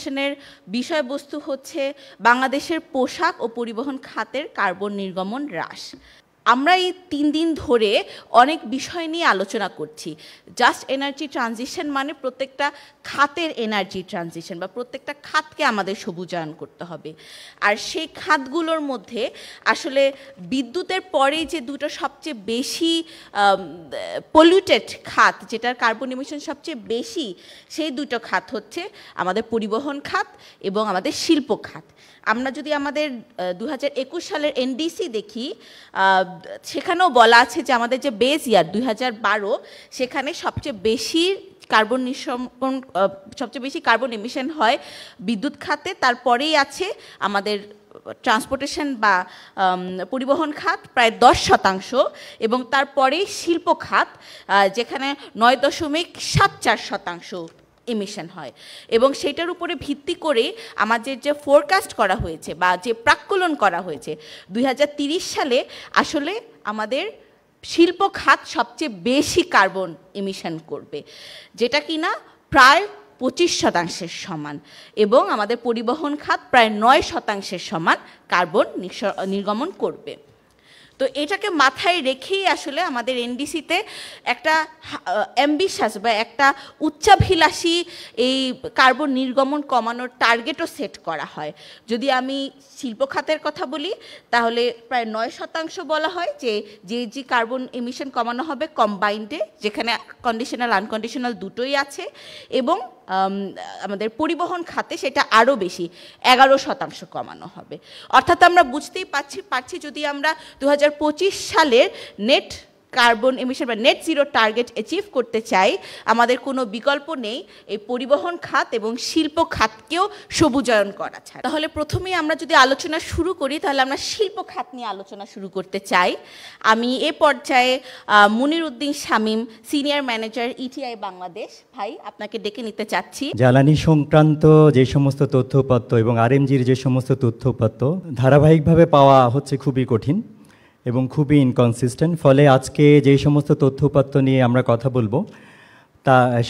প্রেজেন্টেশনের বিষয়বস্তু হচ্ছে বাংলাদেশের পোশাক ও পরিবহন খাতের কার্বন নির্গমন হ্রাস। আমরা এই 3 দিন ধরে অনেক বিষয় নিয়ে আলোচনা করছি। জাস্ট এনার্জি ট্রানজিশন মানে প্রত্যেকটা খাতের এনার্জি ট্রানজিশন বা প্রত্যেকটা খাতকে আমাদের সবুজায়ন করতে হবে। আর সেই খাতগুলোর মধ্যে আসলে বিদ্যুতের পরে যে দুটো সবচেয়ে বেশি পলিউটেড খাত, যেটার কার্বন ইমিশন সবচেয়ে বেশি, সেই দুটো খাত হচ্ছে আমাদের পরিবহন খাত এবং আমাদের শিল্প খাত। আমরা যদি আমাদের 2021 সালের এনডিসি দেখি, সেখানেও বলা আছে যে আমাদের যে বেস ইয়ার 2012, সেখানে সবচেয়ে বেশি কার্বন এমিশন হয় বিদ্যুৎ খাতে, তারপরেই আছে আমাদের ট্রান্সপোর্টেশন বা পরিবহন খাত প্রায় 10% এবং তারপরেই শিল্প খাত যেখানে 9.74% এমিশন হয়। এবং সেটার উপরে ভিত্তি করে আমাদের যে ফোরকাস্ট করা হয়েছে বা যে প্রাক্কলন করা হয়েছে 2030 সালে আসলে আমাদের শিল্প খাত সবচেয়ে বেশি কার্বন এমিশন করবে, যেটা কিনা প্রায় 25% সমান, এবং আমাদের পরিবহন খাত প্রায় 9% সমান কার্বন নির্গমন করবে। তো এটাকে মাথায় রেখেই আসলে আমাদের এনডিসিতে একটা অ্যাম্বিশাস বা একটা উচ্চাভিলাষী এই কার্বন নির্গমন কমানোর টার্গেটও সেট করা হয়। যদি আমি শিল্প খাতের কথা বলি তাহলে প্রায় 9% বলা হয় যে কার্বন এমিশন কমানো হবে কম্বাইন্ডে, যেখানে কন্ডিশনাল আনকন্ডিশনাল দুটোই আছে, এবং আমাদের পরিবহন খাতে সেটা আরও বেশি 11% কমানো হবে। অর্থাৎ আমরা বুঝতেই পারছি যদি আমরা 2025 সালের নেট কার্বন এমিশন বা নেট জিরো টার্গেট অ্যাচিভ করতে চাই, আমাদের কোনো বিকল্প নেই এই পরিবহন খাত এবং শিল্প খাতকেও সবুজায়ন করা ছাড়া। তাহলে প্রথমেই আমরা যদি আলোচনা শুরু করি তাহলে আমরা শিল্প খাত নিয়ে আলোচনা শুরু করতে চাই। আমি এ পর্যায়ে Munir Uddin Shamim, senior manager ETI Bangladesh, ভাই আপনাকে ডেকে নিতে চাচ্ছি। জ্বালানি সংক্রান্ত যে সমস্ত তথ্যপত্র এবং আরএমজির যে সমস্ত তথ্যপত্র ধারাবাহিকভাবে পাওয়া হচ্ছে খুবই কঠিন এবং খুবই ইনকনসিস্টেন্ট, ফলে আজকে যে সমস্ত তথ্যপত্র নিয়ে আমরা কথা বলবো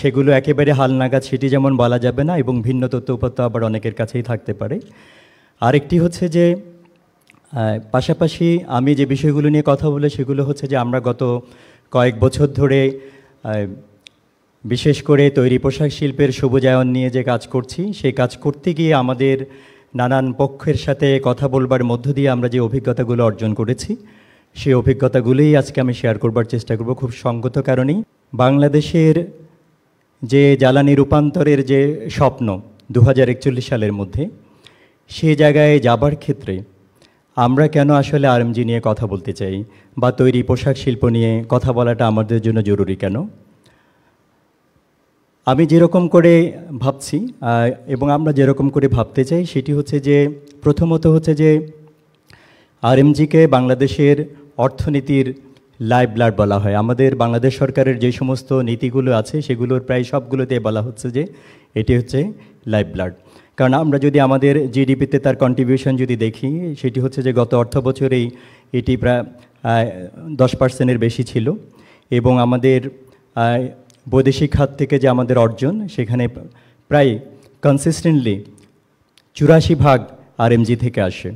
সেগুলো একেবারে হালনাগাদ সেটি যেমন বলা যাবে না, এবং ভিন্ন তথ্যপত্র আবার অনেকের কাছেই থাকতে পারে। আরেকটি হচ্ছে যে পাশাপাশি আমি যে বিষয়গুলো নিয়ে কথা বলে সেগুলো হচ্ছে যে আমরা গত কয়েক বছর ধরে বিশেষ করে তৈরি পোশাক শিল্পের সবুজায়ন নিয়ে যে কাজ করছি, সেই কাজ করতে গিয়ে আমাদের নানান পক্ষের সাথে কথা বলবার মধ্য দিয়ে আমরা যে অভিজ্ঞতাগুলো অর্জন করেছি, সেই অভিজ্ঞতাগুলোই আজকে আমি শেয়ার করবার চেষ্টা করব। খুব সঙ্গত কারণেই বাংলাদেশের যে জ্বালানি রূপান্তরের যে স্বপ্ন 2041 সালের মধ্যে, সে জায়গায় যাবার ক্ষেত্রে আমরা কেন আসলে আরএমজি নিয়ে কথা বলতে চাই বা তৈরি পোশাক শিল্প নিয়ে কথা বলাটা আমাদের জন্য জরুরি কেন। আমি যেরকম করে ভাবছি এবং আমরা যেরকম করে ভাবতে চাই সেটি হচ্ছে যে প্রথমত হচ্ছে যে আরএমজিকে বাংলাদেশের অর্থনীতির লাইফ ব্লাড বলা হয়। আমাদের বাংলাদেশ সরকারের যে সমস্ত নীতিগুলো আছে সেগুলোর প্রায় সবগুলোতে বলা হচ্ছে যে এটি হচ্ছে লাইফ ব্লাড। কারণ আমরা যদি আমাদের জিডিপিতে তার কন্ট্রিবিউশন যদি দেখি, সেটি হচ্ছে যে গত অর্থ বছরেই এটি প্রায় 10%-এর বেশি ছিল, এবং আমাদের বৈদেশিক খাত থেকে যে আমাদের অর্জন সেখানে প্রায় কনসিস্টেন্টলি 84% আরএমজি থেকে আসে।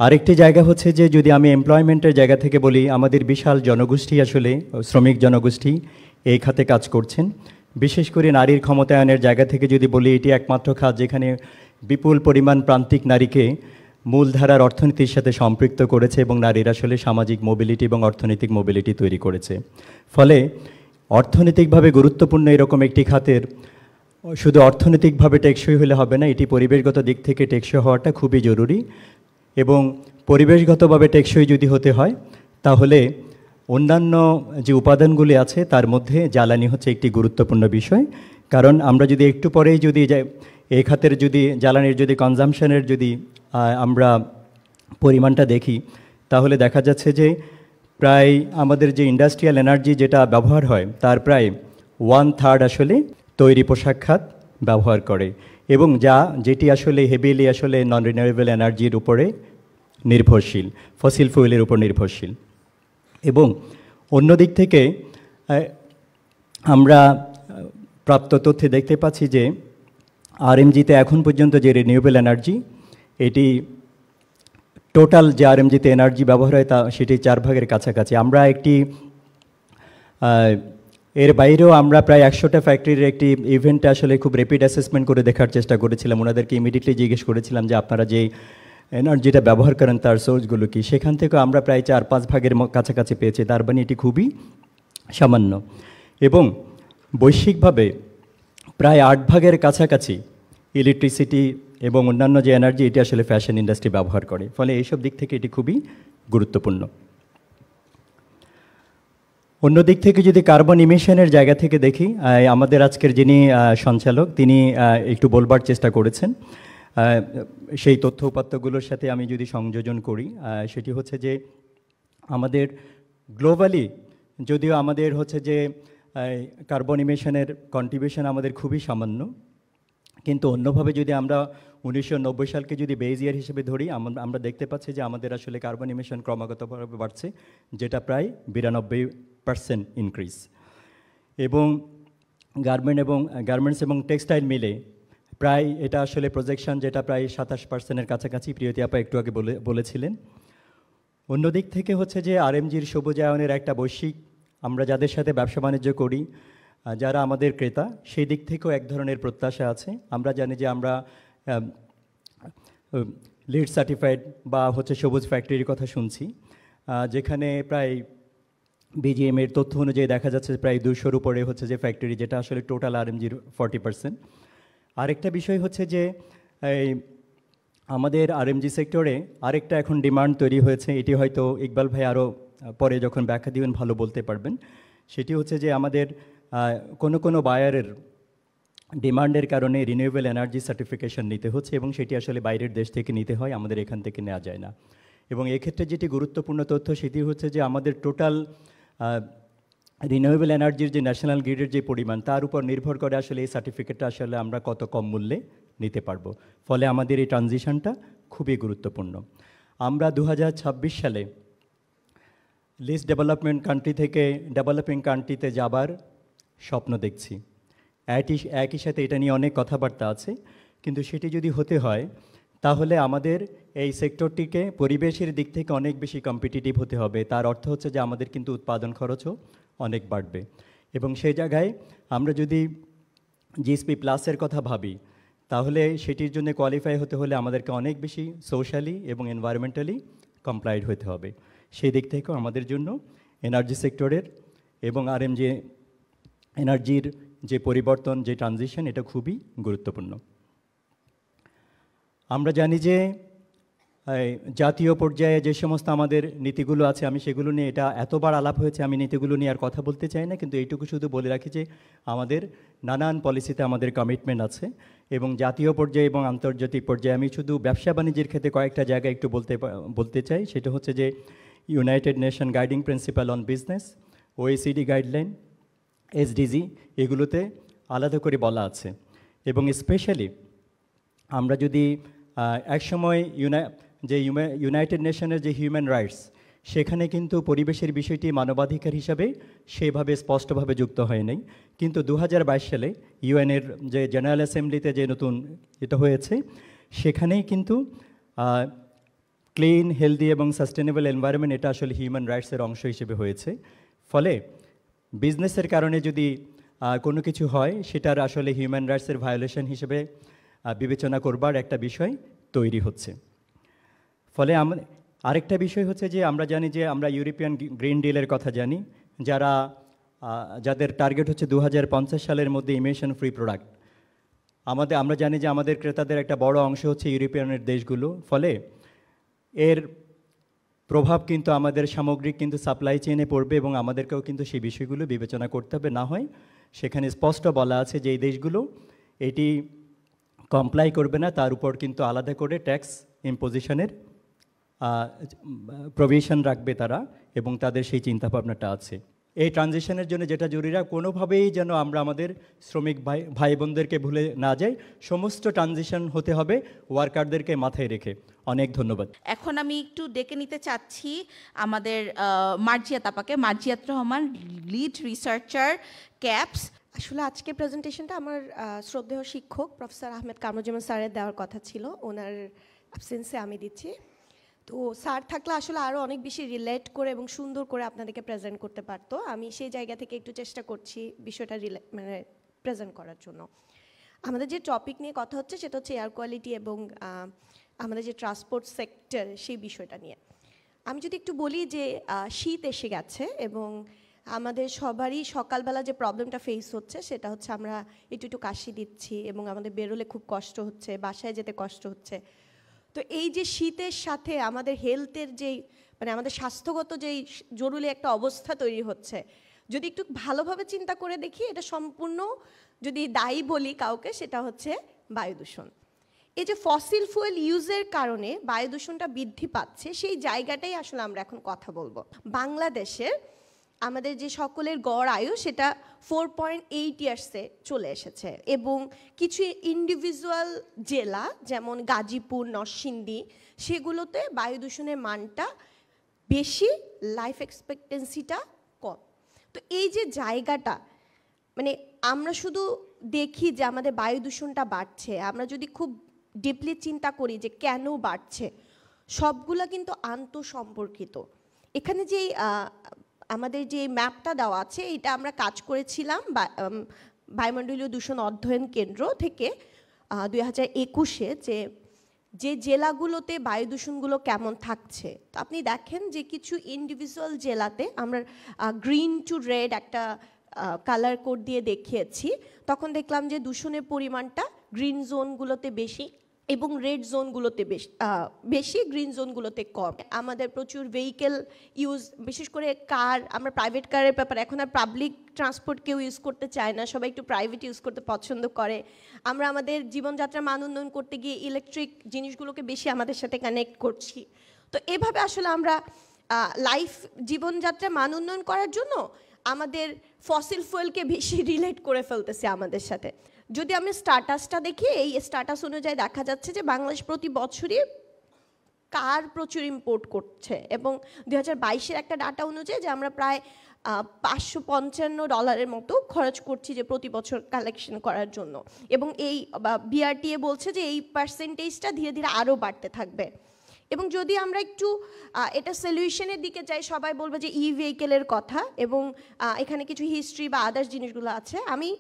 আরেকটি জায়গা হচ্ছে যে যদি আমি এমপ্লয়মেন্টের জায়গা থেকে বলি, আমাদের বিশাল জনগোষ্ঠী আসলে শ্রমিক জনগোষ্ঠী এই খাতে কাজ করছেন। বিশেষ করে নারীর ক্ষমতায়নের জায়গা থেকে যদি বলি, এটি একমাত্র খাত যেখানে বিপুল পরিমাণ প্রান্তিক নারীকে মূলধারার অর্থনীতির সাথে সম্পৃক্ত করেছে এবং নারীর আসলে সামাজিক মোবিলিটি এবং অর্থনৈতিক মোবিলিটি তৈরি করেছে। ফলে অর্থনৈতিকভাবে গুরুত্বপূর্ণ এরকম একটি খাতের শুধু অর্থনৈতিকভাবে টেকসই হলে হবে না, এটি পরিবেশগত দিক থেকে টেকসই হওয়াটা খুবই জরুরি। এবং পরিবেশগতভাবে টেকসই যদি হতে হয় তাহলে অন্যান্য যে উপাদানগুলি আছে তার মধ্যে জ্বালানি হচ্ছে একটি গুরুত্বপূর্ণ বিষয়। কারণ আমরা যদি একটু পরেই যদি এই খাতের যদি জ্বালানির যদি কনজামশনের যদি আমরা পরিমাণটা দেখি, তাহলে দেখা যাচ্ছে যে প্রায় আমাদের যে ইন্ডাস্ট্রিয়াল এনার্জি যেটা ব্যবহার হয় তার প্রায় 1/3 আসলে তৈরি পোশাক খাত ব্যবহার করে, এবং যেটি আসলে হেভিলি আসলে নন রিনিউয়েবল এনার্জির উপরে নির্ভরশীল, ফসিল ফুয়েলের উপর নির্ভরশীল। এবং অন্য দিক থেকে আমরা প্রাপ্ত তথ্যে দেখতে পাচ্ছি যে আরএমজিতে এখন পর্যন্ত যে রিনিউয়েবল এনার্জি, এটি টোটাল যে আরএমজিতে এনার্জি ব্যবহার হয় তা সেটি 4 ভাগের কাছাকাছি। আমরা একটি এর বাইরেও আমরা প্রায় 100টা ফ্যাক্টরির একটি ইভেন্টে আসলে খুব র্যাপিড অ্যাসেসমেন্ট করে দেখার চেষ্টা করেছিলাম। ওনাদেরকে ইমিডিয়েটলি জিজ্ঞেস করেছিলাম যে আপনারা যে এনার্জিটা ব্যবহার করেন তার সোর্সগুলো কি। সেখান থেকেও আমরা প্রায় 4-5 ভাগের কাছাকাছি পেয়েছি। তার মানে এটি খুবই সামান্য। এবং বৈশ্বিকভাবে প্রায় 8 ভাগের কাছাকাছি ইলেকট্রিসিটি এবং অন্যান্য যে এনার্জি এটি আসলে ফ্যাশন ইন্ডাস্ট্রি ব্যবহার করে। ফলে এইসব দিক থেকে এটি খুবই গুরুত্বপূর্ণ। অন্য দিক থেকে যদি কার্বন ইমিশনের জায়গা থেকে দেখি, আমাদের আজকের যিনি সঞ্চালক তিনি একটু বলবার চেষ্টা করেছেন। সেই তথ্য উপাত্তগুলোর সাথে আমি যদি সংযোজন করি, সেটি হচ্ছে যে আমাদের গ্লোবালি যদিও আমাদের হচ্ছে যে কার্বন ইমিশনের কন্ট্রিবিউশন আমাদের খুবই সামান্য, কিন্তু অন্যভাবে যদি আমরা 1990 সালকে যদি বেজ ইয়ার হিসেবে ধরি, আমরা দেখতে পাচ্ছি যে আমাদের আসলে কার্বন ইমিশন ক্রমাগতভাবে বাড়ছে, যেটা প্রায় 92% ইনক্রিজ। এবং গার্মেন্টস এবং টেক্সটাইল মিলে প্রায় এটা আসলে প্রজেকশন যেটা প্রায় 27%-এর কাছাকাছি প্রিয়তি আপা একটু আগে বলেছিলেন। অন্যদিক থেকে হচ্ছে যে আরএমজির সবুজায়নের একটা বৈশ্বিক, আমরা যাদের সাথে ব্যবসা বাণিজ্য করি, যারা আমাদের ক্রেতা, সেই দিক থেকেও এক ধরনের প্রত্যাশা আছে। আমরা জানি যে আমরা লিড সার্টিফাইড বা হচ্ছে সবুজ ফ্যাক্টরির কথা শুনছি, যেখানে প্রায় বিজিএমের তথ্য অনুযায়ী দেখা যাচ্ছে প্রায় 200-র উপরে হচ্ছে যে ফ্যাক্টরি, যেটা আসলে টোটাল আরএমজির 40%। আরেকটা বিষয় হচ্ছে যে আমাদের আরএমজি সেক্টরে আরেকটা এখন ডিমান্ড তৈরি হয়েছে, এটি হয়তো ইকবাল ভাই আরও পরে যখন ব্যাখ্যা দিবেন ভালো বলতে পারবেন। সেটি হচ্ছে যে আমাদের কোনো বায়ারের ডিমান্ডের কারণে রিনিউয়েবল এনার্জি সার্টিফিকেশন নিতে হচ্ছে, এবং সেটি আসলে বাইরের দেশ থেকে নিতে হয়, আমাদের এখান থেকে নেওয়া যায় না। এবং এক্ষেত্রে যেটি গুরুত্বপূর্ণ তথ্য সেটি হচ্ছে যে আমাদের টোটাল রিনিউয়েবল এনার্জির যে ন্যাশনাল গ্রিডের যে পরিমাণ, তার উপর নির্ভর করে আসলে এই সার্টিফিকেটটা আসলে আমরা কত কম মূল্যে নিতে পারবো। ফলে আমাদের এই ট্রানজিশনটা খুবই গুরুত্বপূর্ণ। আমরা 2026 সালে লিস্ট ডেভেলপমেন্ট কান্ট্রি থেকে ডেভেলপিং কান্ট্রিতে যাবার স্বপ্ন দেখছি। একই সাথে এটা নিয়ে অনেক কথাবার্তা আছে, কিন্তু সেটি যদি হতে হয় তাহলে আমাদের এই সেক্টরটিকে পরিবেশের দিক থেকে অনেক বেশি কম্পিটিটিভ হতে হবে। তার অর্থ হচ্ছে যে আমাদের কিন্তু উৎপাদন খরচও অনেক বাড়বে। এবং সেই জায়গায় আমরা যদি জিএসপি প্লাসের কথা ভাবি, তাহলে সেটির জন্য কোয়ালিফাই হতে হলে আমাদেরকে অনেক বেশি সোশ্যালি এবং এনভায়রনমেন্টালি কমপ্লাইড হতে হবে। সেই দিক থেকেও আমাদের জন্য এনার্জি সেক্টরের এবং আরএমজি এনার্জির যে পরিবর্তন, যে ট্রানজিশন, এটা খুবই গুরুত্বপূর্ণ। আমরা জানি যে জাতীয় পর্যায়ে যে সমস্ত আমাদের নীতিগুলো আছে, আমি সেগুলো নিয়ে, এটা এতবার আলাপ হয়েছে, আমি নীতিগুলো নিয়ে আর কথা বলতে চাই না, কিন্তু এইটুকু শুধু বলে রাখি যে আমাদের নানান পলিসিতে আমাদের কমিটমেন্ট আছে, এবং জাতীয় পর্যায়ে এবং আন্তর্জাতিক পর্যায়ে আমি শুধু ব্যবসা বাণিজ্যের ক্ষেত্রে কয়েকটা জায়গায় একটু বলতে চাই। সেটা হচ্ছে যে United Nation guiding principle on business, OECD guideline, SDG, এগুলোতে আলাদা করে বলা আছে। এবং স্পেশালি আমরা যদি একসময় ইউনাইটেড নেশনের যে হিউম্যান রাইটস, সেখানে কিন্তু পরিবেশের বিষয়টি মানবাধিকার হিসাবে সেভাবে স্পষ্টভাবে যুক্ত হয় নাই, কিন্তু 2022 সালে ইউএনের যে জেনারেল অ্যাসেম্বলিতে যে নতুন এটা হয়েছে, সেখানেই কিন্তু ক্লিন, হেলদি এবং সাস্টেনেবল এনভায়রনমেন্ট এটা আসলে হিউম্যান রাইটসের অংশ হিসেবে হয়েছে। ফলে বিজনেসের কারণে যদি কোনো কিছু হয়, সেটার আসলে হিউম্যান রাইটসের ভায়োলেশন হিসেবে বিবেচনা করবার একটা বিষয় তৈরি হচ্ছে। ফলে আরেকটা বিষয় হচ্ছে যে আমরা জানি যে আমরা ইউরোপিয়ান গ্রিন ডিলের কথা জানি, যাদের টার্গেট হচ্ছে 2050 সালের মধ্যে ইমিশন ফ্রি প্রোডাক্ট। আমরা জানি যে আমাদের ক্রেতাদের একটা বড় অংশ হচ্ছে ইউরোপিয়ানের দেশগুলো। ফলে এর প্রভাব কিন্তু আমাদের সামগ্রিক কিন্তু সাপ্লাই চেইনে পড়বে, এবং আমাদেরকেও কিন্তু সেই বিষয়গুলো বিবেচনা করতে হবে। না হয় সেখানে স্পষ্ট বলা আছে যে এই দেশগুলো এটি কমপ্লাই করবে না, তার উপর কিন্তু আলাদা করে ট্যাক্স ইম্পোজিশনের প্রভিশন রাখবে তারা, এবং তাদের সেই চিন্তাভাবনাটা আছে। এই ট্রানজিশনের জন্য যেটা জরুরি, কোনোভাবেই যেন আমরা আমাদের শ্রমিক ভাই বোনদেরকে ভুলে না যাই। সমস্ত ট্রানজিশন হতে হবে ওয়ার্কারদেরকে মাথায় রেখে। অনেক ধন্যবাদ। এখন আমি একটু ডেকে নিতে চাচ্ছি আমাদের মার্জিয়াত আপাকে, মার্জিয়াত রহমান, লিড রিসার্চার ক্যাপস, আসলে আজকে প্রেজেন্টেশনটা আমার শ্রদ্ধেয় শিক্ষক প্রফেসর আহমেদ কামরুজ্জামান স্যারের দেওয়ার কথা ছিল, ওনার অ্যাবসেন্সে আমি দিচ্ছি। তো স্যার থাকলে আসলে আরও অনেক বেশি রিলেট করে এবং সুন্দর করে আপনাদেরকে প্রেজেন্ট করতে পারতো। আমি সেই জায়গা থেকে একটু চেষ্টা করছি বিষয়টা মানে প্রেজেন্ট করার জন্য। আমাদের যে টপিক নিয়ে কথা হচ্ছে সেটা হচ্ছে এয়ার কোয়ালিটি এবং আমাদের যে ট্রান্সপোর্ট সেক্টর সেই বিষয়টা নিয়ে। আমি যদি একটু বলি যে শীত এসে গেছে এবং আমাদের সবারই সকালবেলা যে প্রবলেমটা ফেস হচ্ছে সেটা হচ্ছে আমরা একটু একটু কাশি দিচ্ছি এবং আমাদের বেরোলে খুব কষ্ট হচ্ছে, বাসায় যেতে কষ্ট হচ্ছে। তো এই যে শীতের সাথে আমাদের হেলথের যেই মানে আমাদের স্বাস্থ্যগত যেই জরুরি একটা অবস্থা তৈরি হচ্ছে, যদি একটু ভালোভাবে চিন্তা করে দেখি, এটা সম্পূর্ণ যদি দায়ী বলি কাউকে, সেটা হচ্ছে বায়ু দূষণ। এই যে ফসিল ফুয়েল ইউজের কারণে বায়ু দূষণটা বৃদ্ধি পাচ্ছে, সেই জায়গাটাই আসলে আমরা এখন কথা বলবো। বাংলাদেশের আমাদের যে সকলের গড় আয়ু সেটা 4.8 ইয়ার্সে চলে এসেছে এবং কিছু ইন্ডিভিজুয়াল জেলা যেমন গাজীপুর, নরসিংদী, সেগুলোতে বায়ু দূষণের মানটা বেশি, লাইফ এক্সপেক্টেন্সিটা কম। তো এই যে জায়গাটা মানে আমরা শুধু দেখি যে আমাদের বায়ু দূষণটা বাড়ছে, আমরা যদি খুব ডিপলি চিন্তা করি যে কেন বাড়ছে, সবগুলা কিন্তু আন্তঃসম্পর্কিত। এখানে যেই আমাদের যে ম্যাপটা দেওয়া আছে এটা আমরা কাজ করেছিলাম বায়ুমণ্ডলীয় দূষণ অধ্যয়ন কেন্দ্র থেকে 2021-এ, যে জেলাগুলোতে বায়ু দূষণগুলো কেমন থাকছে। তো আপনি দেখেন যে কিছু ইন্ডিভিজুয়াল জেলাতে আমরা গ্রিন টু রেড একটা কালার কোড দিয়ে দেখিয়েছি, তখন দেখলাম যে দূষণের পরিমাণটা গ্রিন জোনগুলোতে বেশি এবং রেড জোনগুলোতে বেশি, গ্রিন জোনগুলোতে কম। আমাদের প্রচুর ভেহিকেল ইউজ, বিশেষ করে কার, আমরা প্রাইভেট কারের ব্যাপারে এখন আর পাবলিক ট্রান্সপোর্ট কেউ ইউজ করতে চায় না, সবাই একটু প্রাইভেট ইউজ করতে পছন্দ করে। আমরা আমাদের জীবনযাত্রার মান উন্নয়ন করতে গিয়ে ইলেকট্রিক জিনিসগুলোকে বেশি আমাদের সাথে কানেক্ট করছি। তো এভাবে আসলে আমরা জীবনযাত্রার মান উন্নয়ন করার জন্য আমাদের ফসিল ফুয়েলকে বেশি রিলেট করে ফেলতেছে আমাদের সাথে। যদি আমি স্ট্যাটাসটা দেখি, এই স্ট্যাটাস অনুযায়ী দেখা যাচ্ছে যে বাংলাদেশ প্রতি বছরই কার প্রচুর ইম্পোর্ট করছে এবং 2022-এর একটা ডাটা অনুযায়ী যে আমরা প্রায় $555 মতো খরচ করছি যে প্রতি বছর কালেকশন করার জন্য, এবং এই বিআরটিএ বলছে যে এই পার্সেন্টেজটা ধীরে ধীরে আরও বাড়তে থাকবে। এবং যদি আমরা একটু এটা সলিউশনের দিকে যাই, সবাই বলবে যে ভেহিকেলের কথা এবং এখানে কিছু হিস্ট্রি বা আদার্স জিনিসগুলো আছে। আমি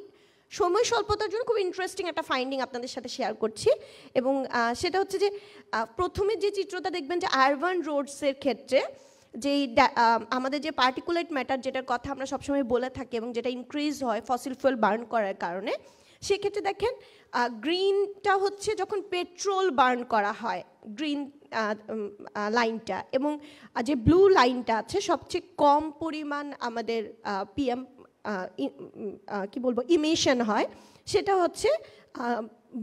সময় স্বল্পতার জন্য খুব ইন্টারেস্টিং একটা ফাইন্ডিং আপনাদের সাথে শেয়ার করছি এবং সেটা হচ্ছে যে প্রথমে যে চিত্রটা দেখবেন যে আরবান রোডসের ক্ষেত্রে যেই আমাদের যে পার্টিকুলেট ম্যাটার যেটার কথা আমরা সবসময় বলে থাকি এবং যেটা ইনক্রিজ হয় ফসিল ফুয়েল বার্ন করার কারণে, সেক্ষেত্রে দেখেন গ্রিনটা হচ্ছে যখন পেট্রোল বার্ন করা হয়, গ্রিন লাইনটা, এবং যে ব্লু লাইনটা আছে সবচেয়ে কম পরিমাণ আমাদের পিএম কি বলবো ইমিশন হয়, সেটা হচ্ছে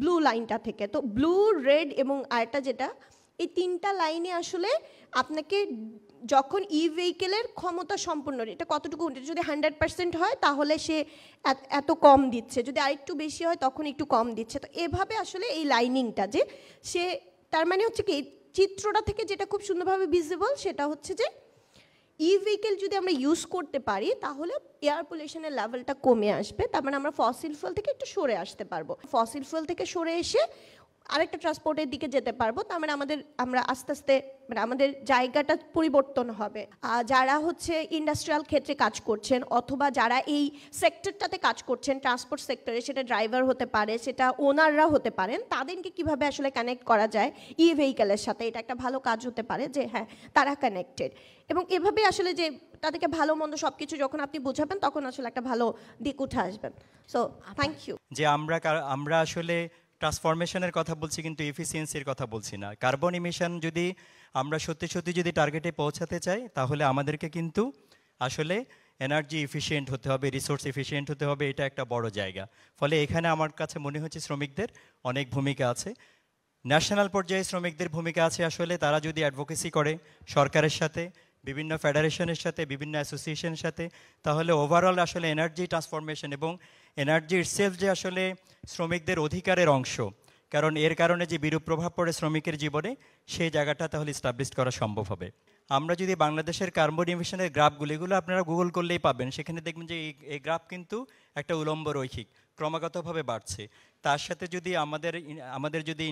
ব্লু লাইনটা থেকে। তো ব্লু, রেড এবং আরেকটা যেটা, এই তিনটা লাইনে আসলে আপনাকে যখন ভেহিকেলের ক্ষমতা সম্পূর্ণ, এটা কতটুকু, যদি 100% হয় তাহলে সে এত কম দিচ্ছে, যদি আরেকটু বেশি হয় তখন একটু কম দিচ্ছে। তো এভাবে আসলে এই লাইনিংটা যে সে, তার মানে হচ্ছে কি চিত্রটা থেকে যেটা খুব সুন্দরভাবে ভিজিবল সেটা হচ্ছে যে ভেহিকেল যদি আমরা ইউজ করতে পারি তাহলে এয়ার পলিউশনের লেভেলটা কমে আসবে, তার মানে আমরা ফসিল ফুয়েল থেকে একটু সরে আসতে পারবো, ফসিল ফুয়েল থেকে সরে এসে আরেকটা ট্রান্সপোর্টের দিকে যেতে পারবো। তার মানে আমরা আস্তে আস্তে মানে আমাদের জায়গাটা পরিবর্তন হবে। যারা হচ্ছে ইন্ডাস্ট্রিয়াল ক্ষেত্রে কাজ করছেন অথবা যারা এই সেক্টরটাতে কাজ করছেন, ট্রান্সপোর্ট সেক্টরে, সেটা ড্রাইভার হতে পারে, সেটা ওনাররা হতে পারেন, তাদেরকে কিভাবে আসলে কানেক্ট করা যায় ভেহিকেলের সাথে, এটা একটা ভালো কাজ হতে পারে যে হ্যাঁ তারা কানেক্টেড। এবং এভাবে আসলে যে তাদেরকে ভালো মন্দ সব কিছু যখন আপনি বোঝাবেন তখন আসলে একটা ভালো দিক উঠে আসবেন। So thank you. যে আমরা আসলে ট্রান্সফরমেশনের কথা বলছি কিন্তু এফিসিয়েন্সির কথা বলছি না। কার্বন ইমিশন যদি আমরা সত্যি সত্যি যদি টার্গেটে পৌঁছাতে চাই তাহলে আমাদেরকে কিন্তু আসলে এনার্জি এফিশিয়েন্ট হতে হবে, রিসোর্স এফিশিয়েন্ট হতে হবে, এটা একটা বড় জায়গা। ফলে এখানে আমার কাছে মনে হচ্ছে শ্রমিকদের অনেক ভূমিকা আছে, ন্যাশনাল পর্যায়ে শ্রমিকদের ভূমিকা আছে। আসলে তারা যদি অ্যাডভোকেসি করে সরকারের সাথে, বিভিন্ন ফেডারেশনের সাথে, বিভিন্ন অ্যাসোসিয়েশনের সাথে, তাহলে ওভারঅল আসলে এনার্জি ট্রান্সফরমেশন এবং এনার্জি ইটসেলফ যে আসলে শ্রমিকদের অধিকারের অংশ, কারণ এর কারণে যে বিরূপ প্রভাব পড়ে শ্রমিকের জীবনে, সেই জায়গাটা তাহলে এস্টাবলিশ করা সম্ভব হবে। আমরা যদি বাংলাদেশের কার্বন ইমিশনের গ্রাফগুলো, এগুলো আপনারা গুগল করলেই পাবেন, সেখানে দেখবেন যে এই গ্রাফ কিন্তু একটা উলম্ব রৈখিক ক্রমাগতভাবে বাড়ছে। তার সাথে যদি আমাদের যদি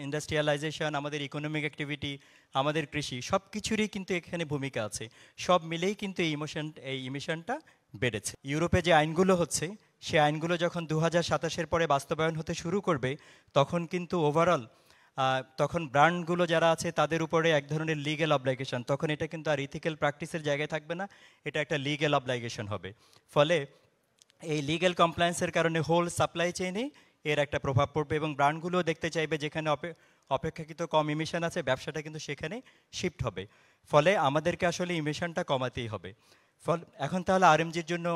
ইন্ডাস্ট্রিয়ালাইজেশন, আমাদের ইকোনমিক অ্যাক্টিভিটি, আমাদের কৃষি, সব কিছুরই কিন্তু এখানে ভূমিকা আছে। সব মিলেই কিন্তু এই ইমিশনটা বেড়েছে। ইউরোপে যে আইনগুলো হচ্ছে, সেই আইনগুলো যখন 2027-এর পরে বাস্তবায়ন হতে শুরু করবে, তখন কিন্তু ওভারঅল তখন ব্র্যান্ডগুলো যারা আছে তাদের উপরে এক ধরনের লিগ্যাল অবলিগেশন, তখন এটা কিন্তু আর ইথিক্যাল প্র্যাকটিসের জায়গায় থাকবে না, এটা একটা লিগ্যাল অবলিগেশন হবে। ফলে এই লিগ্যাল কমপ্লায়েন্সের কারণে হোল সাপ্লাই চেইনে এর একটা প্রভাব পড়বে, এবং ব্র্যান্ডগুলোও দেখতে চাইবে যেখানে অপেক্ষাকৃত কম ইমিশন আছে, ব্যবসাটা কিন্তু সেখানে শিফট হবে। ফলে আমাদেরকে আসলে ইমিশনটা কমাতেই হবে। এখন তাহলে আরএমজির জন্য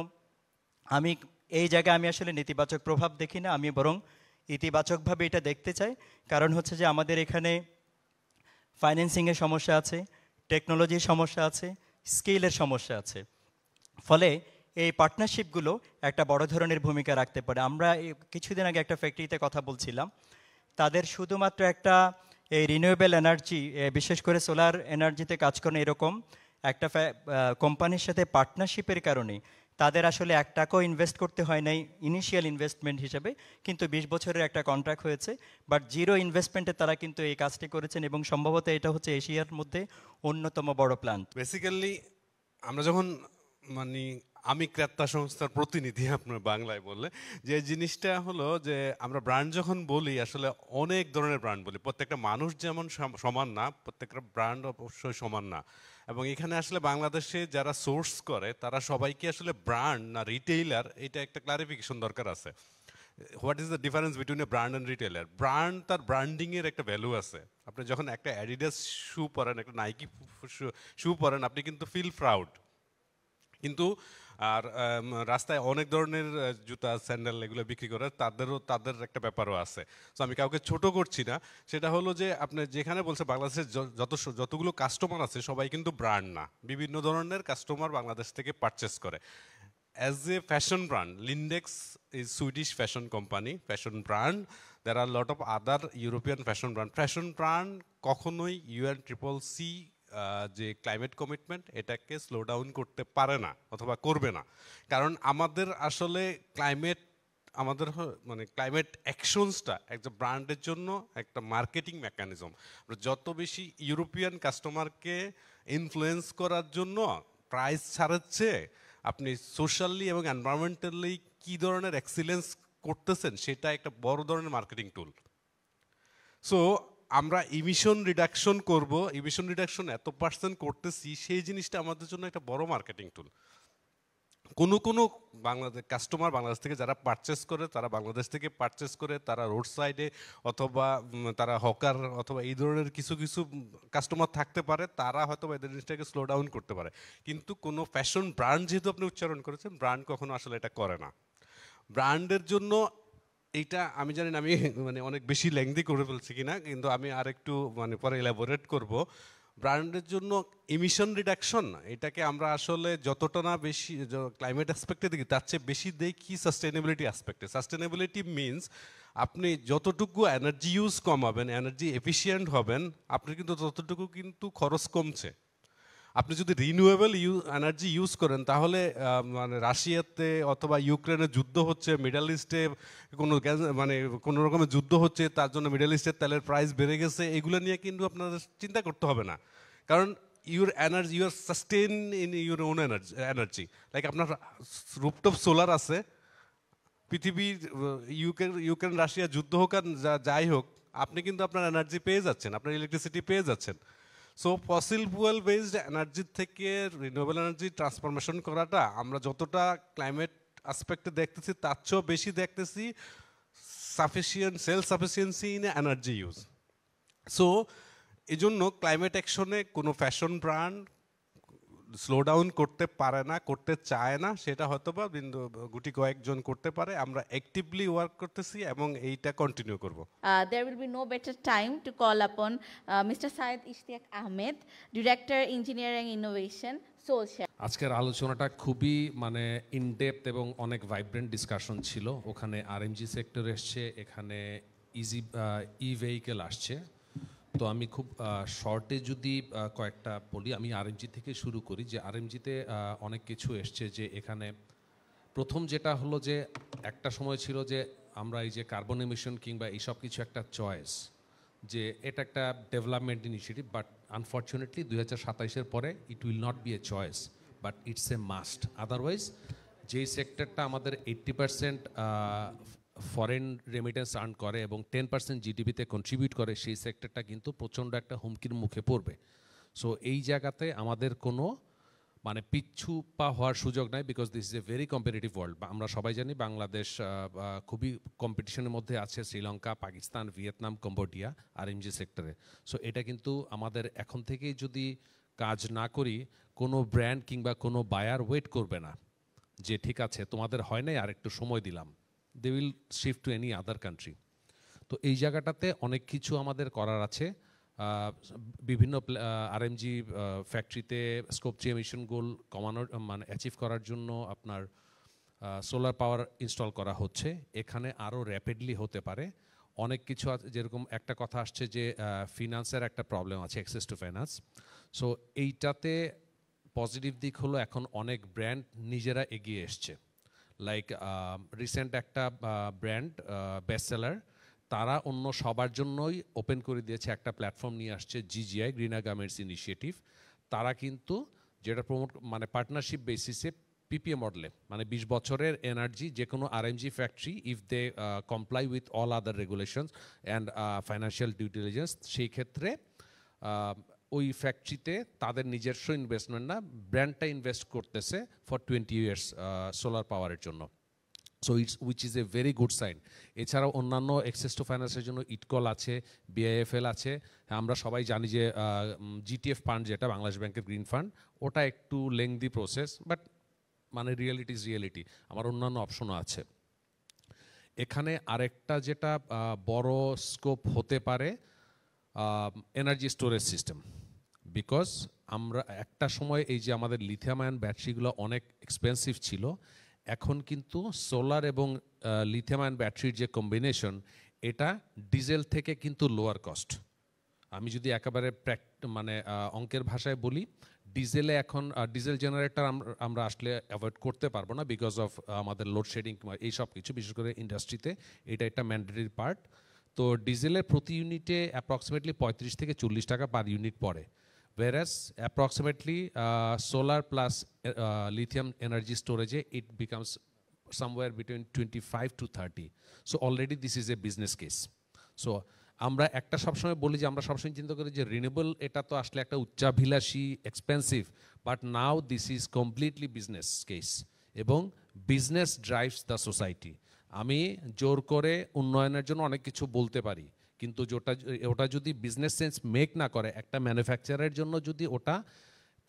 আমি এই জায়গায় আমি আসলে নেতিবাচক প্রভাব দেখি না, আমি বরং ইতিবাচকভাবে এটা দেখতে চাই। কারণ হচ্ছে যে আমাদের এখানে ফাইন্যান্সিংয়ের সমস্যা আছে, টেকনোলজির সমস্যা আছে, স্কিলের সমস্যা আছে। ফলে এই পার্টনারশিপগুলো একটা বড় ধরনের ভূমিকা রাখতে পারে। আমরা কিছুদিন আগে একটা ফ্যাক্টরিতে কথা বলছিলাম, তাদের শুধুমাত্র একটা এই রিনিউয়েবল এনার্জি, বিশেষ করে সোলার এনার্জিতে কাজ করেন এরকম একটা কোম্পানির সাথে পার্টনারশিপের কারণে তাদের আসলে 1 টাকাও ইনভেস্ট করতে হয় নাই ইনিশিয়াল ইনভেস্টমেন্ট হিসেবে, কিন্তু 20 বছরের একটা কন্ট্রাক্ট হয়েছে, বাট জিরো ইনভেস্টমেন্টে তারা কিন্তু এই কাজটি করেছেন, এবং সম্ভবত এটা হচ্ছে এশিয়ার মধ্যে অন্যতম বড় প্ল্যান্ট। বেসিক্যালি আমরা যখন মানে আমি ক্রেতা সংস্থার প্রতিনিধি আপনার বাংলায় বললে, যে জিনিসটা হলো যে আমরা ব্র্যান্ড যখন বলি আসলে অনেক ধরনের ব্র্যান্ড বলি, প্রত্যেকটা মানুষ যেমন সমান না, প্রত্যেকটা ব্র্যান্ড অবশ্যই সমান না। এবং এখানে আসলে বাংলাদেশে যারা সোর্স করে তারা সবাইকে আসলে ব্র্যান্ড না রিটেইলার, এটা একটা ক্লারিফিকেশন দরকার আছে। What is the difference between A brand and retailer? Brand, তার ব্র্যান্ডিংয়ের একটা ভ্যালু আছে। আপনি যখন একটা অ্যাডিডাস শু পরেন, একটা নাইকি শু পরেন, আপনি কিন্তু ফিল প্রাউড। কিন্তু আর রাস্তায় অনেক ধরনের জুতা, স্যান্ডেল এগুলো বিক্রি করে, তাদের একটা ব্যাপারও আছে। সো আমি কাউকে ছোট করছি না, সেটা হলো যে আপনি যেখানে বলছে বাংলাদেশের যতগুলো কাস্টমার আছে সবাই কিন্তু ব্র্যান্ড না, বিভিন্ন ধরনের কাস্টমার বাংলাদেশ থেকে পারচেস করে। As a fashion brand, Lindex is Swedish fashion company, fashion brand. there are a lot of other European fashion brand কখনোই UN/CCC যে ক্লাইমেট কমিটমেন্ট, এটাকে স্লো ডাউন করতে পারে না অথবা করবে না। কারণ আমাদের আসলে আমাদের মানে ক্লাইমেট অ্যাকশনসটা একটা ব্র্যান্ডের জন্য একটা মার্কেটিং মেকানিজম। যত বেশি ইউরোপিয়ান কাস্টমারকে ইনফ্লুয়েন্স করার জন্য প্রাইস ছাড়াচ্ছে, আপনি সোশ্যালি এবং এনভায়রনমেন্টালি কী ধরনের এক্সিলেন্স করতেছেন সেটা একটা বড় ধরনের মার্কেটিং টুল। সো আমরা ইমিশন রিডাকশন করব, ইমিশন রিডাকশন এত % করতেছি, সেই জিনিসটা আমাদের জন্য একটা বড় মার্কেটিং টুল। কোনো কাস্টমার বাংলাদেশ থেকে যারা পারচেস করে, তারা বাংলাদেশ থেকে পারচেস করে, তারা রোড সাইডে অথবা তারা হকার অথবা এই ধরনের কিছু কাস্টমার থাকতে পারে, তারা হয়তো এদের জিনিসটাকে স্লো ডাউন করতে পারে। কিন্তু কোনো ফ্যাশন ব্র্যান্ড, যেহেতু আপনি উচ্চারণ করেছেন, ব্র্যান্ড কখনো আসলে এটা করে না। ব্র্যান্ডের জন্য এইটা আমি জানি না, আমি মানে অনেক বেশি লেংদি করে ফেলছি কিনা, কিন্তু আমি আরেকটু মানে পরে এলাবোরেট করব। ব্র্যান্ডের জন্য ইমিশন রিডাকশন, এটাকে আমরা আসলে যতটা না বেশি ক্লাইমেট অ্যাসপেক্টে দেখি, তার চেয়ে বেশি দেখি সাস্টেনেবিলিটি অ্যাসপেক্টে। সাস্টেনেবিলিটি মিনস আপনি যতটুকু এনার্জি ইউজ কমাবেন, এনার্জি এফিশিয়েন্ট হবেন, আপনি কিন্তু ততটুকু কিন্তু খরচ কমছে। আপনি যদি রিনিউয়েবল এনার্জি ইউজ করেন, তাহলে মানে রাশিয়াতে অথবা ইউক্রেনে যুদ্ধ হচ্ছে, মিডল ইস্টে কোনো রকমের যুদ্ধ হচ্ছে, তার জন্য মিডল ইস্টের তেলের প্রাইস বেড়ে গেছে, এগুলো নিয়ে কিন্তু আপনাদের চিন্তা করতে হবে না। কারণ your sustain in your own energy. Like আপনার রুফটপ সোলার আছে, পৃথিবীর ইউক্রেন রাশিয়া যুদ্ধ হোক আর যাই হোক, আপনি কিন্তু আপনার এনার্জি পেয়ে যাচ্ছেন, আপনার ইলেকট্রিসিটি পেয়ে যাচ্ছেন। সো ফসিল ফুয়েল বেসড এনার্জির থেকে রিনিউয়েবল এনার্জি ট্রান্সফরমেশন করাটা আমরা যতটা ক্লাইমেট অ্যাসপেক্টে দেখতেছি, তার চেয়েও বেশি দেখতেছি self sufficiency in energy use. So এই জন্য ক্লাইমেট অ্যাকশনে কোনো ফ্যাশন ব্র্যান্ড স্লো ডাউন করতে পারে না, করতে চায় না, সেটা হয়তো বা গুটি কয়েকজন করতে পারে। আমরা অ্যাক্টিভলি ওয়ার্ক করতেছি এবং এইটা কন্টিনিউ করব। There will be no better time to call upon Mr. Syed Ishtiaq Ahmed, Director Engineering Innovation, Soulshare. আজকের আলোচনাটা খুবই মানে ইনডেপথ এবং অনেক ভাইব্রেন্ট ডিসকাশন ছিল। ওখানে আরএমজি সেক্টর এসছে, এখানে ই ভেহিকেল আসছে। তো আমি খুব শর্টে যদি কয়েকটা বলি, আমি আরএমজি থেকে শুরু করি। যে আরএমজিতে অনেক কিছু এসছে, যে এখানে প্রথম যেটা হলো যে একটা সময় ছিল যে আমরা এই যে কার্বন এমিশন কিংবা এইসব কিছু একটা চয়েস, যে এটা একটা ডেভেলপমেন্ট ইনিশিয়েটিভ, বাট আনফর্চুনেটলি 2027-এর পরে it will not be a choice, but it's a must. Otherwise যেই সেক্টরটা আমাদের 80% ফরেন রেমিটেন্স আর্ন করে এবং 10% জিডিপিতে কন্ট্রিবিউট করে, সেই সেক্টরটা কিন্তু প্রচণ্ড একটা হুমকির মুখে পড়বে। সো এই জায়গাতে আমাদের কোনো মানে পিছু পা হওয়ার সুযোগ নাই, because this is a very competitive world. আমরা সবাই জানি বাংলাদেশ খুবই কম্পিটিশনের মধ্যে আছে, Sri Lanka, Pakistan, Vietnam, Cambodia RMG সেক্টরে। সো এটা কিন্তু আমাদের এখন থেকেই যদি কাজ না করি, কোনো ব্র্যান্ড কিংবা কোনো বায়ার ওয়েট করবে না যে ঠিক আছে তোমাদের হয় নাই আর একটু সময় দিলাম, they will shift to any other country. তো এই জায়গাটাতে অনেক কিছু আমাদের করার আছে। বিভিন্ন আরএমজি ফ্যাক্টরিতে স্কোপ 3 এমিশন গোল কমানোর মানে অ্যাচিভ করার জন্য আপনার সোলার পাওয়ার ইনস্টল করা হচ্ছে। এখানে আরও র্যাপিডলি হতে পারে অনেক কিছু আছে, যেরকম একটা কথা আসছে যে ফিনান্সের একটা প্রবলেম আছে, অ্যাক্সেস টু ফাইন্যান্স। সো এইটাতে পজিটিভ দিক হলো এখন অনেক ব্র্যান্ড নিজেরা এগিয়ে এসছে। লাইক রিসেন্ট একটা ব্র্যান্ড বেস্ট সেলার, তারা অন্য সবার জন্যই ওপেন করে দিয়েছে একটা প্ল্যাটফর্ম নিয়ে আসছে, জিজিআই, গ্রিনার গার্মেন্টস ইনিশিয়েটিভ। তারা কিন্তু যেটা প্রমোট মানে পার্টনারশিপ বেসিসে পিপিএ মডেলে, মানে 20 বছরের এনার্জি যে কোনো RMG factory if they comply with all other regulations and financial due diligence, সেই ক্ষেত্রে ওই ফ্যাক্টরিতে তাদের নিজস্ব ইনভেস্টমেন্ট না, ব্র্যান্ডটা ইনভেস্ট করতেছে ফর 20 ইয়ার্স সোলার পাওয়ারের জন্য। So which is a very good sign. এছাড়াও অন্যান্য অ্যাক্সেস টু ফাইন্যান্সের জন্য ইটকল আছে, বিআইএফএল আছে। আমরা সবাই জানি যে জিটিএফ ফান্ড, যেটা বাংলাদেশ ব্যাংকের গ্রিন ফান্ড, ওটা একটু লেংদি প্রসেস, বাট মানে রিয়েলিটি ইজ রিয়েলিটি। আমার অন্যান্য অপশনও আছে। এখানে আরেকটা যেটা বড় স্কোপ হতে পারে এনার্জি স্টোরেজ সিস্টেম, বিকজ আমরা একটা সময় এই যে আমাদের লিথিয়াম আয়ন ব্যাটারিগুলো অনেক এক্সপেন্সিভ ছিল, এখন কিন্তু সোলার এবং লিথিয়াম আয়ন ব্যাটারির যে কম্বিনেশন, এটা ডিজেল থেকে কিন্তু লোয়ার কস্ট। আমি যদি একেবারে মানে অঙ্কের ভাষায় বলি, ডিজেলে এখন ডিজেল জেনারেটর আমরা আসলে অ্যাভয়েড করতে পারবো না, বিকজ অফ আমাদের লোডশেডিং এই সব কিছু, বিশেষ করে ইন্ডাস্ট্রিতে এটা একটা ম্যান্ডেটরি পার্ট। তো ডিজেলের প্রতি ইউনিটে অ্যাপ্রক্সিমেটলি 35 থেকে 40 টাকা পার ইউনিট পড়ে, whereas approximately solar plus lithium energy storage, it becomes somewhere between 25 to 30. So already this is a business case. So আমরা একটা সবসময় বলি যে আমরা সবসময় চিন্তা করি যে রিনিউয়েবল এটা তো আসলে একটা উচ্চাভিলাষী, expensive, but now this is completely business case এবং বিজনেস ড্রাইভস দ্য সোসাইটি। আমি জোর করে উন্নয়নের জন্য অনেক কিছু বলতে পারি, কিন্তু ওটা যদি বিজনেস সেন্স মেক না করে, একটা ম্যানুফ্যাকচারের জন্য যদি ওটা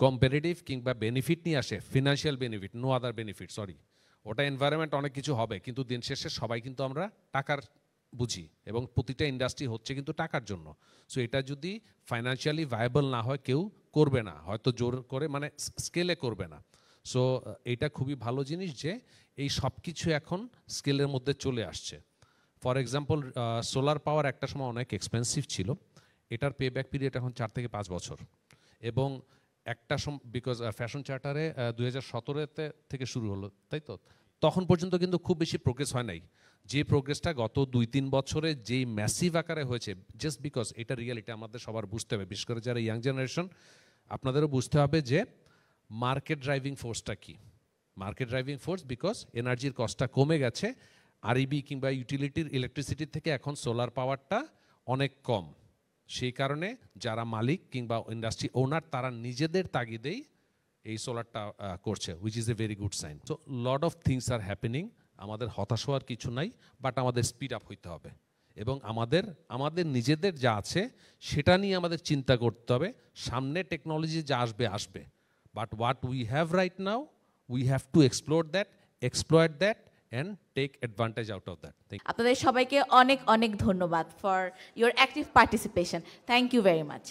কম্পারেটিভ কিংবা বেনিফিট নিয়ে আসে, financial benefit, no other benefit, sorry, ওটা এনভায়রনমেন্ট অনেক কিছু হবে, কিন্তু দিন শেষে সবাই কিন্তু আমরা টাকার বুঝি এবং প্রতিটা ইন্ডাস্ট্রি হচ্ছে কিন্তু টাকার জন্য। সো এটা যদি ফাইন্যান্সিয়ালি ভায়াবল না হয়, কেউ করবে না, হয়তো জোর করে মানে স্কেলে করবে না। সো এটা খুবই ভালো জিনিস যে এই সব কিছু এখন স্কেলের মধ্যে চলে আসছে। ফর এক্সাম্পল, সোলার পাওয়ার একটা সময় অনেক এক্সপেন্সিভ ছিল, এটার পে ব্যাক পিরিয়ড এখন 4 থেকে 5 বছর। এবং একটা বিকজ ফ্যাশন চার্টারে 2017 থেকে শুরু হলো, তাই তো, তখন পর্যন্ত কিন্তু খুব বেশি প্রোগ্রেস হয় নাই। যে প্রোগ্রেসটা গত 2-3 বছরে যেই ম্যাসিভ আকারে হয়েছে, জাস্ট বিকজ এটা রিয়ালিটি আমাদের সবার বুঝতে হবে, বিশেষ করে যারা ইয়াং জেনারেশন, আপনাদেরও বুঝতে হবে যে মার্কেট ড্রাইভিং ফোর্সটা কি। মার্কেট ড্রাইভিং ফোর্স, বিকজ এনার্জির কস্টটা কমে গেছে, আরইবি কিংবা ইউটিলিটির ইলেকট্রিসিটির থেকে এখন সোলার পাওয়ারটা অনেক কম। সেই কারণে যারা মালিক কিংবা ইন্ডাস্ট্রি ওনার, তারা নিজেদের তাগিদেই এই সোলারটা করছে, which is a very good sign. So lot of things are happening. আমাদের হতাশ হওয়ার কিছু নাই, বাট আমাদের স্পিড আপ হইতে হবে এবং আমাদের নিজেদের যা আছে সেটা নিয়ে আমাদের চিন্তা করতে হবে। সামনে টেকনোলজি যা আসবে, but what we have right now, we have to exploit that and take advantage out of that. আপনাদের সবাইকে অনেক অনেক ধন্যবাদ for your active participation. Thank you very much.